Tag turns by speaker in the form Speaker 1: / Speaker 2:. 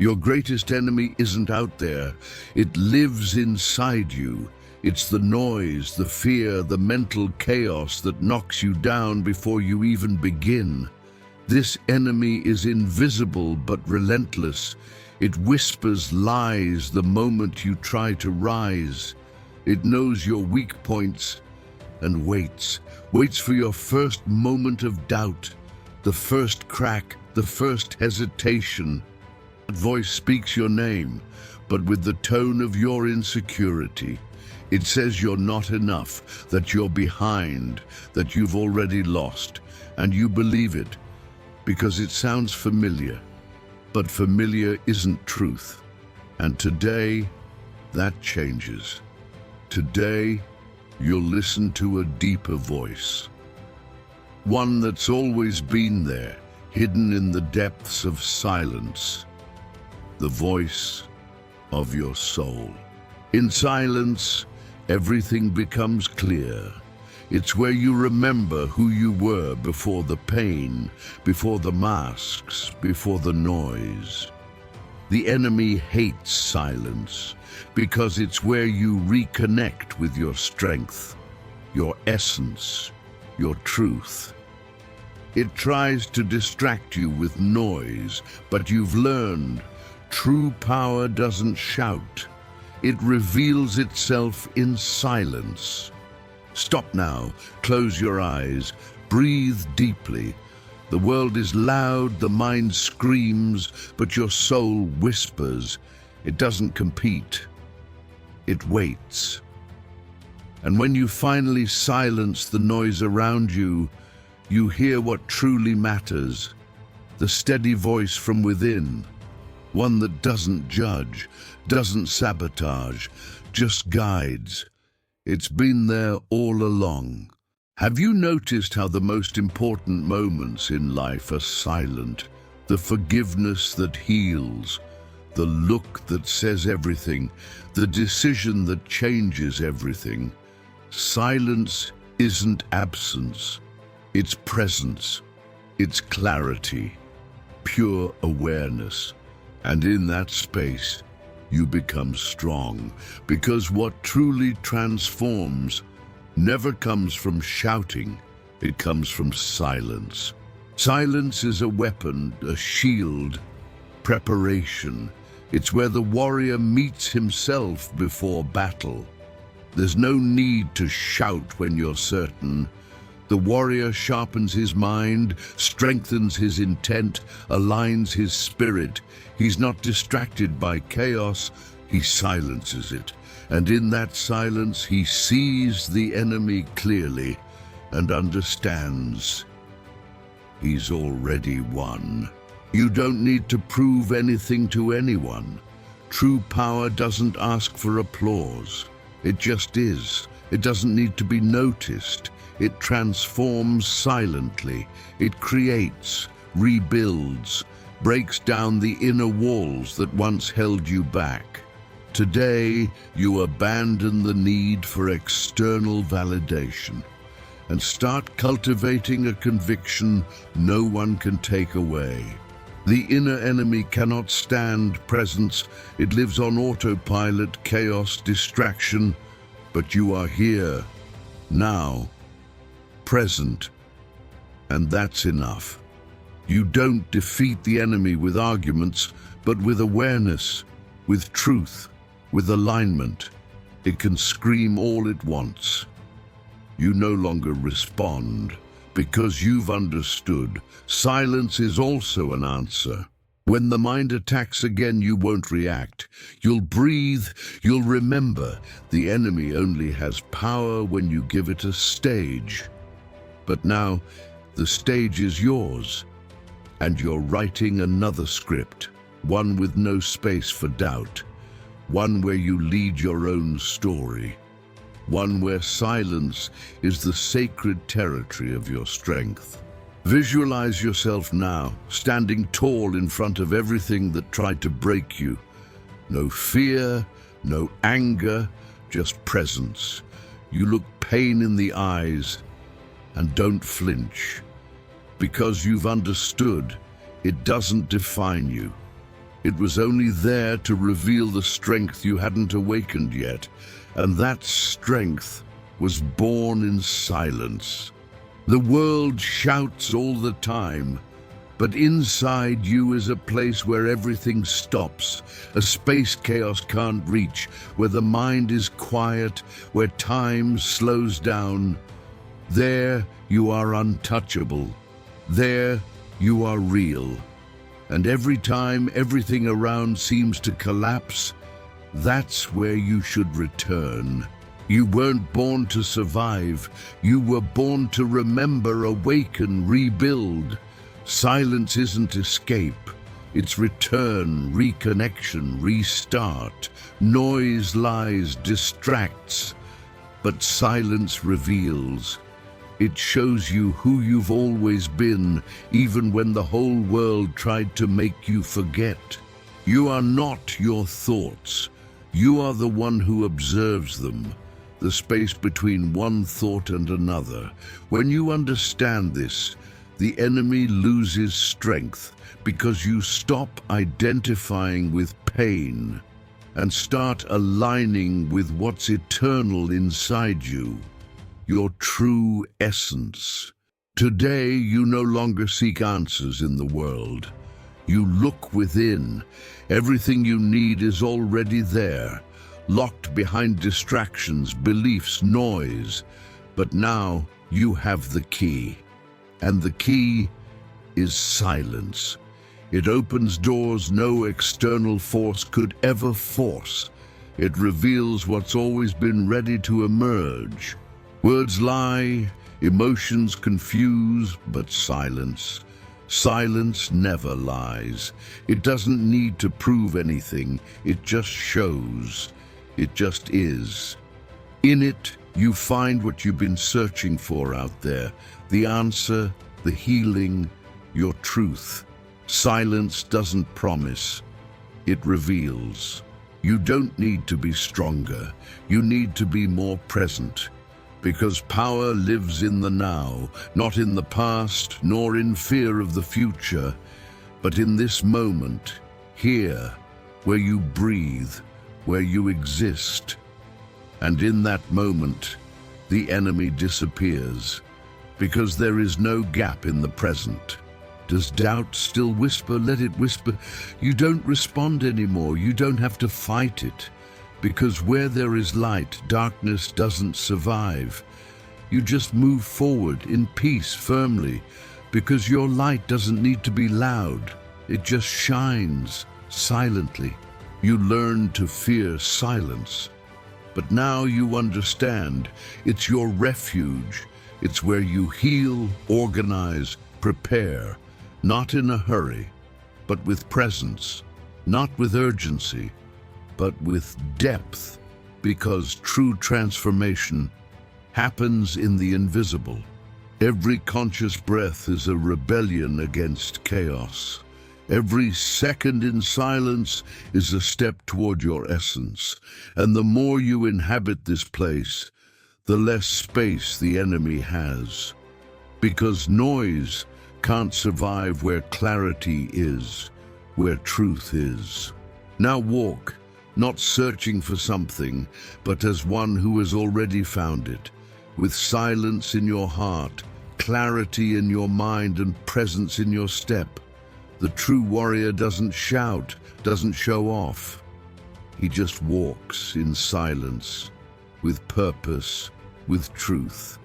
Speaker 1: Your greatest enemy isn't out there. It lives inside you. It's the noise, the fear, the mental chaos that knocks you down before you even begin. This enemy is invisible but relentless. It whispers lies the moment you try to rise. It knows your weak points and waits for your first moment of doubt, the first crack, the first hesitation. That voice speaks your name, but with the tone of your insecurity. It says you're not enough, that you're behind, that you've already lost, and you believe it because it sounds familiar. But familiar isn't truth. And today, that changes. Today, you'll listen to a deeper voice. One that's always been there, hidden in the depths of silence. The voice of your soul. In silence, everything becomes clear. It's where you remember who you were before the pain, before the masks, before the noise. The enemy hates silence because it's where you reconnect with your strength, your essence, your truth. It tries to distract you with noise, but you've learned true power doesn't shout. It reveals itself in silence. Stop now, close your eyes, breathe deeply. The world is loud, the mind screams, but your soul whispers. It doesn't compete. It waits. And when you finally silence the noise around you, you hear what truly matters. The steady voice from within. One that doesn't judge, doesn't sabotage, just guides. It's been there all along. Have you noticed how the most important moments in life are silent? The forgiveness that heals, the look that says everything, the decision that changes everything. Silence isn't absence, it's presence, it's clarity, pure awareness. And in that space, you become strong, because what truly transforms never comes from shouting, it comes from silence. Silence is a weapon, a shield, preparation. It's where the warrior meets himself before battle. There's no need to shout when you're certain. The warrior sharpens his mind, strengthens his intent, aligns his spirit. He's not distracted by chaos, he silences it. And in that silence, he sees the enemy clearly and understands he's already won. You don't need to prove anything to anyone. True power doesn't ask for applause. It just is. It doesn't need to be noticed. It transforms silently. It creates, rebuilds, breaks down the inner walls that once held you back. Today, you abandon the need for external validation and start cultivating a conviction no one can take away. The inner enemy cannot stand presence. It lives on autopilot, chaos, distraction. But you are here, now, present, and that's enough. You don't defeat the enemy with arguments, but with awareness, with truth, with alignment. It can scream all it wants. You no longer respond because you've understood. Silence is also an answer. When the mind attacks again, you won't react. You'll breathe, you'll remember. The enemy only has power when you give it a stage. But now, the stage is yours, and you're writing another script, one with no space for doubt, one where you lead your own story, one where silence is the sacred territory of your strength. Visualize yourself now, standing tall in front of everything that tried to break you. No fear, no anger, just presence. You look pain in the eyes and don't flinch, because you've understood it doesn't define you. It was only there to reveal the strength you hadn't awakened yet, and that strength was born in silence. The world shouts all the time, but inside you is a place where everything stops, a space chaos can't reach, where the mind is quiet, where time slows down. There you are untouchable. There you are real. And every time everything around seems to collapse, that's where you should return. You weren't born to survive. You were born to remember, awaken, rebuild. Silence isn't escape. It's return, reconnection, restart. Noise lies, distracts, but silence reveals. It shows you who you've always been, even when the whole world tried to make you forget. You are not your thoughts. You are the one who observes them, the space between one thought and another. When you understand this, the enemy loses strength because you stop identifying with pain and start aligning with what's eternal inside you. Your true essence. Today, you no longer seek answers in the world. You look within. Everything you need is already there, locked behind distractions, beliefs, noise. But now you have the key. And the key is silence. It opens doors no external force could ever force. It reveals what's always been ready to emerge. Words lie, emotions confuse, but silence never lies. It doesn't need to prove anything, it just shows. It just is. In it, you find what you've been searching for out there, the answer, the healing, your truth. Silence doesn't promise, it reveals. You don't need to be stronger, you need to be more present. Because power lives in the now, not in the past, nor in fear of the future, but in this moment, here, where you breathe, where you exist. And in that moment, the enemy disappears, because there is no gap in the present. Does doubt still whisper? Let it whisper. You don't respond anymore, you don't have to fight it. Because where there is light, darkness doesn't survive. You just move forward in peace, firmly, because your light doesn't need to be loud. It just shines silently. You learn to fear silence. But now you understand, it's your refuge. It's where you heal, organize, prepare, not in a hurry, but with presence, not with urgency, but with depth, because true transformation happens in the invisible. Every conscious breath is a rebellion against chaos. Every second in silence is a step toward your essence, and the more you inhabit this place, the less space the enemy has. Because noise can't survive where clarity is, where truth is. Now walk, not searching for something, but as one who has already found it, with silence in your heart, clarity in your mind, and presence in your step. The true warrior doesn't shout, doesn't show off. He just walks in silence, with purpose, with truth.